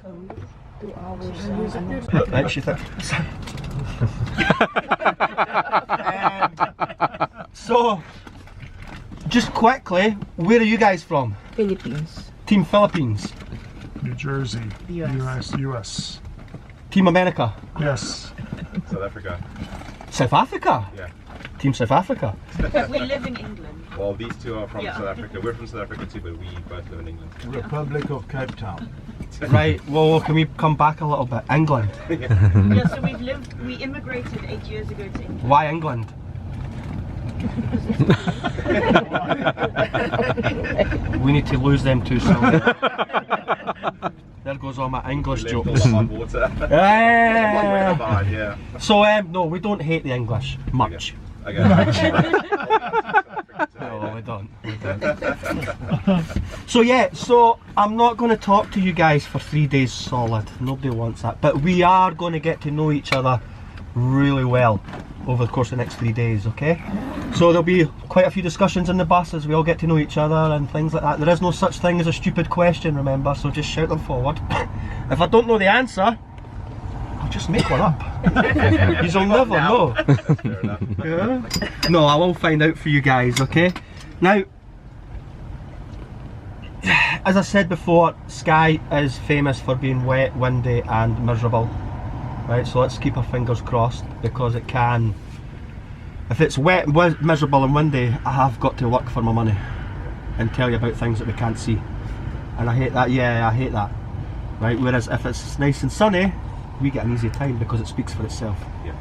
2 hours. Right, she thinks. So, just quickly, where are you guys from? Philippines. Team Philippines. New Jersey. US. US. Team America. Yes. South Africa. South Africa. Yeah. Team South Africa. But we live in England. Well, these two are from South Africa. We're from South Africa too, but we both live in England. Republic of Cape Town. Right, well, can we come back a little bit? England. Yeah, so we immigrated 8 years ago to England. Why England? We need to lose them too soon. There goes all my English We jokes. live on water. Yeah. Yeah. So, no, we don't hate the English much. Okay. No, we don't. So yeah, so I'm not going to talk to you guys for 3 days solid. Nobody wants that. But we are going to get to know each other really well over the course of the next 3 days, okay? So there'll be quite a few discussions in the bus as we all get to know each other and things like that. There is no such thing as a stupid question, remember, so just shout them forward. If I don't know the answer, I'll just make one up. You'll never know. Fair enough. Yeah. No, I will find out for you guys, okay? Now, as I said before, Skye is famous for being wet, windy and miserable. Right, so let's keep our fingers crossed, because it can, if it's wet, miserable and windy, I have got to work for my money and tell you about things that we can't see. And I hate that, yeah, I hate that. Right, whereas if it's nice and sunny, we get an easy time because it speaks for itself. Yeah.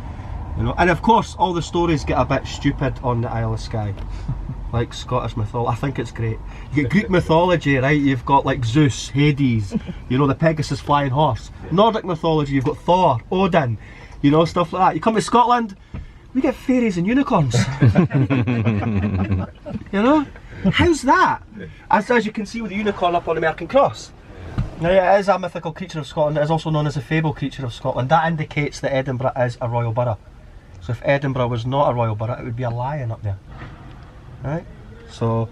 You know, and of course all the stories get a bit stupid on the Isle of Skye. Like Scottish mythology, I think it's great. You get Greek mythology, right? You've got like Zeus, Hades, you know, the Pegasus flying horse. Yeah. Nordic mythology, you've got Thor, Odin, you know, stuff like that. You come to Scotland, we get fairies and unicorns. You know? How's that? As you can see with the unicorn up on the American Cross. Now, it is a mythical creature of Scotland. It is also known as a fable creature of Scotland. That indicates that Edinburgh is a royal borough. So if Edinburgh was not a royal borough, it would be a lion up there. Right? So,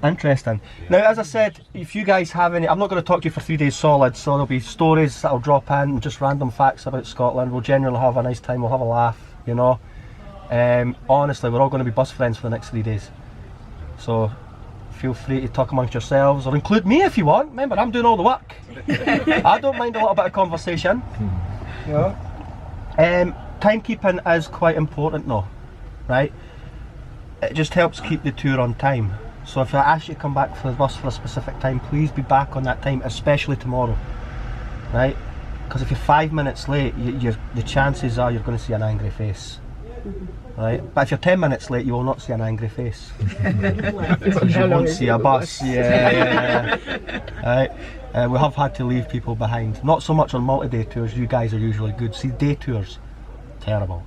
interesting. Now, as I said, if you guys have any, I'm not going to talk to you for 3 days solid, so there'll be stories that'll drop in, just random facts about Scotland. We'll generally have a nice time, we'll have a laugh, you know. Honestly, we're all going to be bus friends for the next 3 days. So, feel free to talk amongst yourselves, or include me if you want. Remember, I'm doing all the work. I don't mind a little bit of conversation. You know? Timekeeping is quite important though, right? It just helps keep the tour on time. So if I ask you to come back for the bus for a specific time, please be back on that time, especially tomorrow, right? Because if you're 5 minutes late, the chances are you're going to see an angry face. Right, but if you're 10 minutes late, you will not see an angry face. Because you won't see a bus. Yeah. Right. We have had to leave people behind. Not so much on multi-day tours. You guys are usually good. See, day tours, terrible.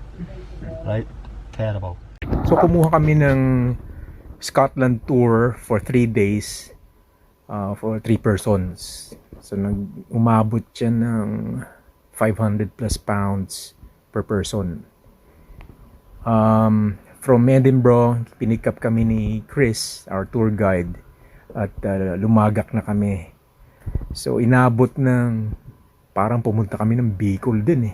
Right, terrible. So kumuha kami ng Scotland tour for 3 days for 3 persons. So umabot siya ng 500 plus pounds per person. From Edinburgh, pinick up kami ni Chris, our tour guide, at lumagak na kami. So inabot ng, parang pumunta kami ng Bicol din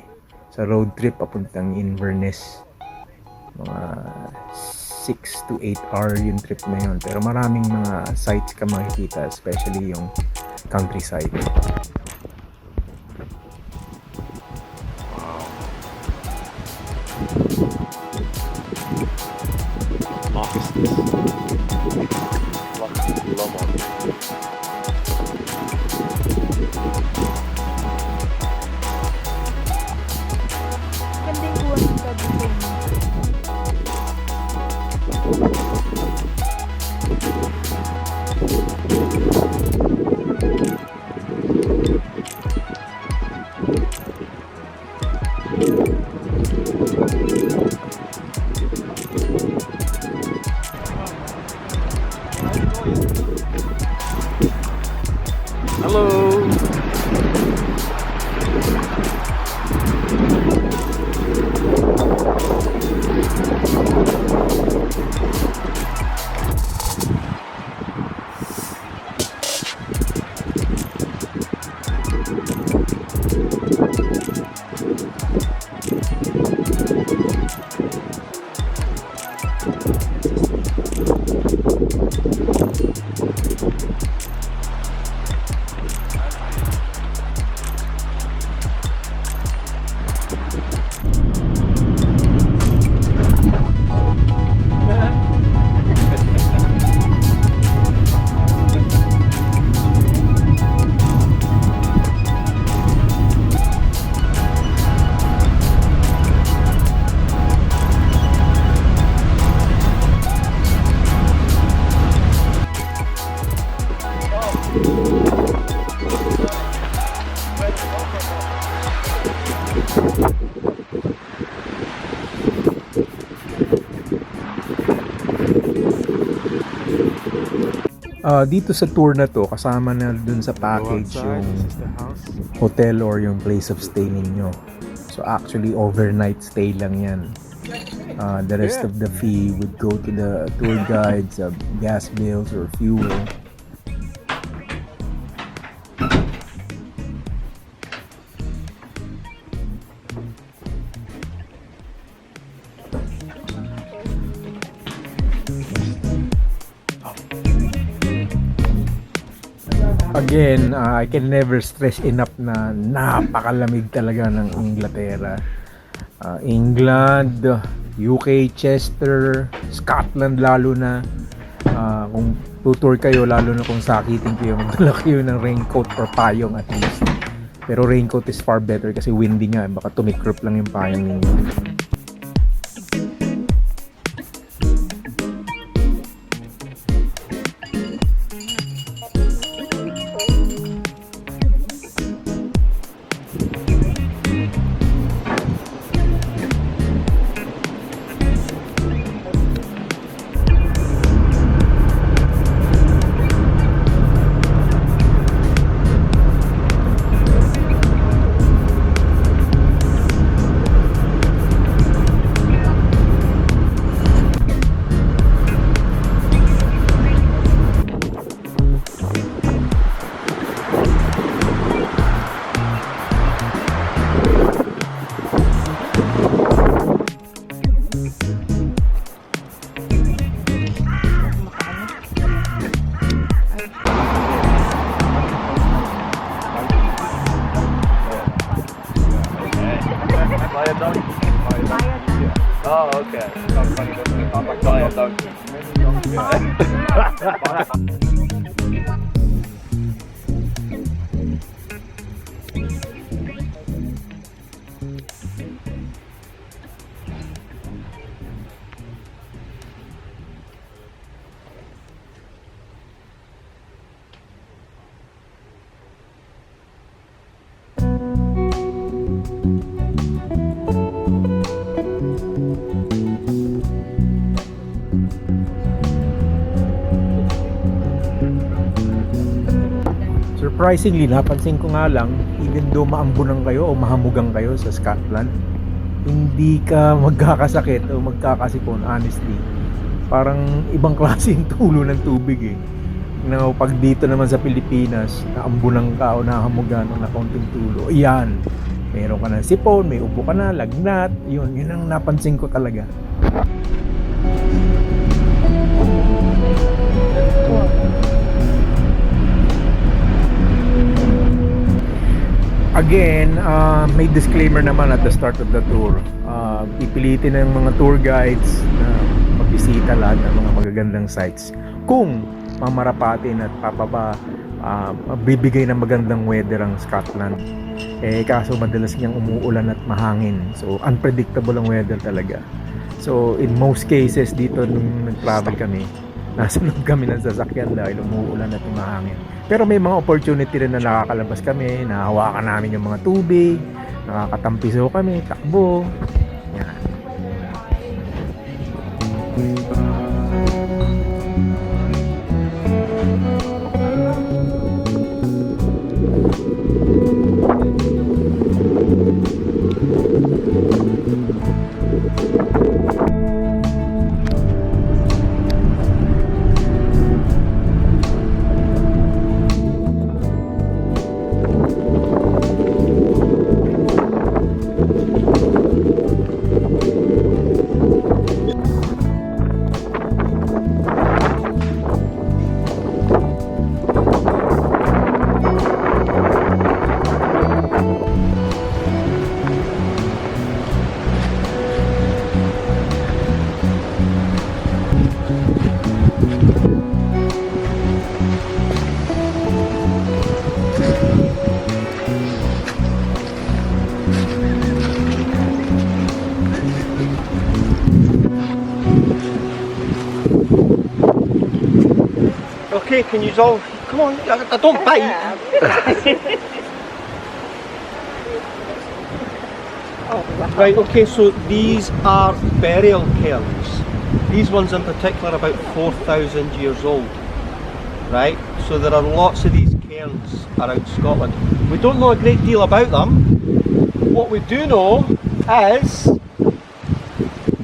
sa road trip papuntang Inverness. Mga 6 to 8 hour yung trip na yun, pero maraming mga sights ka makikita, especially yung countryside. Loch Ness. Gandang buwan ng gabi sa inyo. Dito sa tour na to, kasama na dun sa package yung hotel or yung place of stay ninyo. So actually, overnight stay lang yan. The rest of the fee would go to the tour guides, gas bills or fuel. Again, I can never stress enough na napakalamig talaga ng Inglaterra. England, UK, Chester, Scotland lalo na. Kung tutour kayo, lalo na kung sakitin kayo, magdala kayo ng raincoat or payong at least. Pero raincoat is far better kasi windy nga, baka tumikrop lang yung payong ninyo. Oh, okay. Sounds funny, doesn't it? Sounds like Malayado. Surprisingly, napansin ko nga lang, even though maambunan kayo o mahamugang kayo sa Scotland, hindi ka magkakasakit o magkakasipon, honestly. Parang ibang klase yung tulo ng tubig eh. Now, pag dito naman sa Pilipinas, naambunan ka o nahamugan o na kaunting tulo, iyan, meron ka ng sipon, may ubo ka na, lagnat, yun ang napansin ko talaga. Again, may disclaimer naman at the start of the tour. Pipilitin ng mga tour guides na magbisita lahat ng mga magagandang sites. Kung mamarapatin at bibigay ng magandang weather ang Scotland. Kaso madalas niyang umuulan at mahangin. So, unpredictable ang weather talaga. So, in most cases, dito nung nag-travel kami, nasa loob kami ng sasakyan dahil umuulan at mahangin. Pero may mga opportunity rin na nakakalabas kami, nahawakan namin yung mga tubig, nakakatampiso kami, takbo. Yan. Okay, can you all come on? I don't bite. Right. Okay. So these are burial cairns. These ones in particular are about 4,000 years old. Right. So there are lots of these cairns around Scotland. We don't know a great deal about them. What we do know is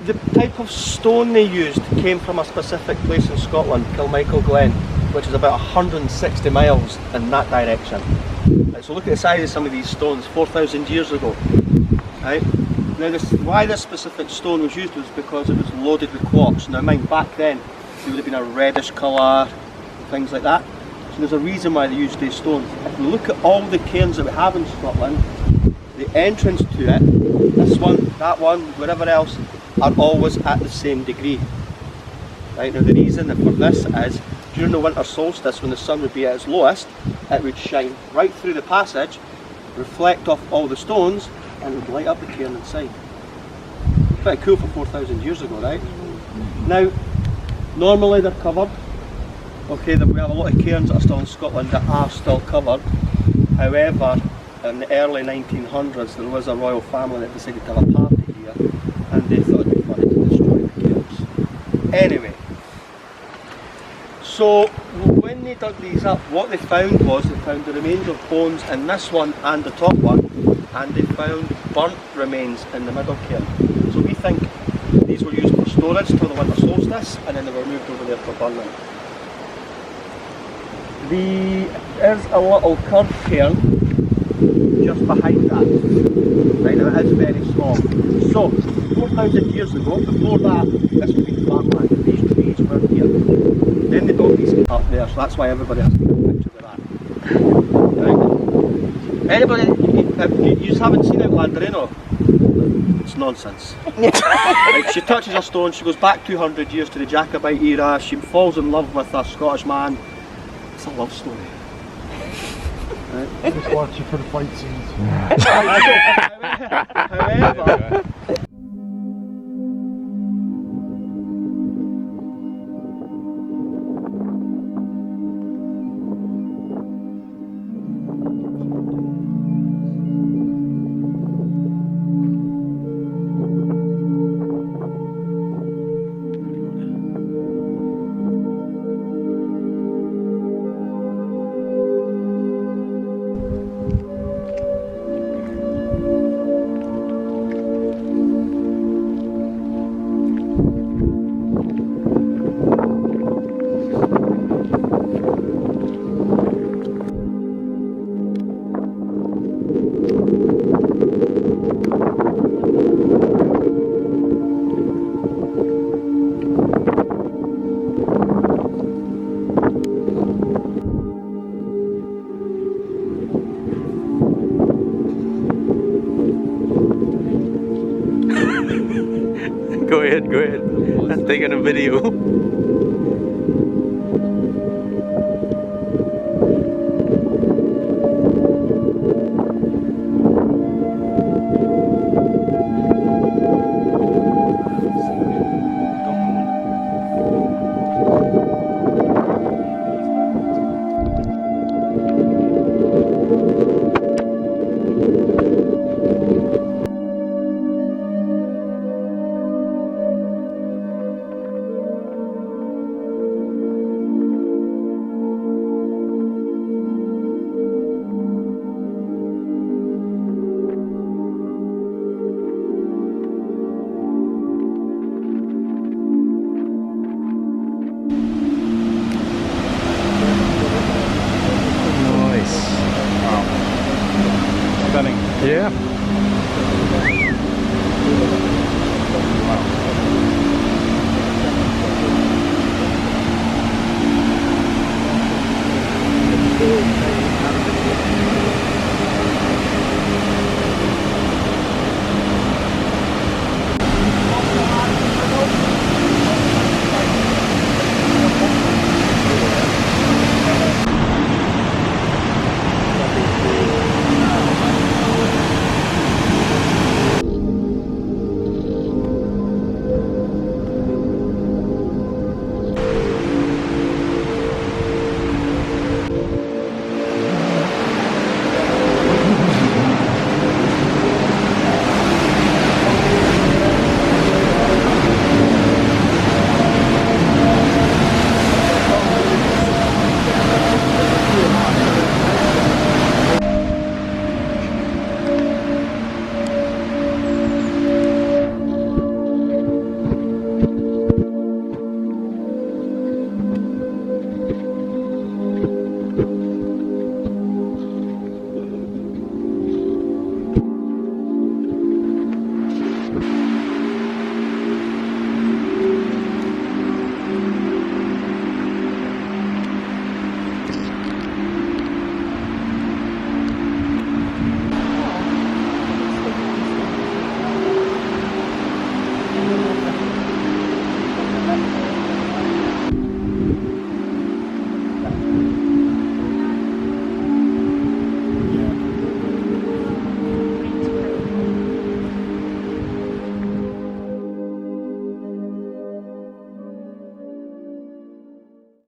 the type of stone they used came from a specific place in Scotland, Kilmichael Glen, which is about 160 miles in that direction. Right, so look at the size of some of these stones 4,000 years ago. Right? Now why this specific stone was used was because it was loaded with quartz. Now mind, back then it would have been a reddish colour, things like that. So there's a reason why they used these stones. If we look at all the cairns that we have in Scotland, the entrance to it, this one, that one, wherever else, are always at the same degree. Right, now the reason for this is during the winter solstice, when the sun would be at its lowest, it would shine right through the passage, reflect off all the stones, and it would light up the cairn inside. Pretty cool for 4,000 years ago, right? Now, normally they're covered. Okay, we have a lot of cairns that are still in Scotland that are still covered. However, in the early 1900s, there was a royal family that decided to have a party here, and they thought it'd be funny to destroy the cairns. Anyway, so when they dug these up, what they found was they found the remains of bones in this one and the top one, and they found burnt remains in the middle cairn. So we think these were used for storage till the winter solstice, and then they were moved over there for burning. There's a little curved cairn just behind that. Right, now it is very small. So 4,000 years ago, before that, this would be farmland. These trees were here. Then they built these up there, so that's why everybody has to get a picture of that. Right. Anybody, if you just haven't seen Outlander, you know, it's nonsense. Right, she touches a stone, she goes back 200 years to the Jacobite era, she falls in love with a Scottish man. It's a love story. Right. Just watch it for the fight scenes. However, Go ahead. I'm taking a video.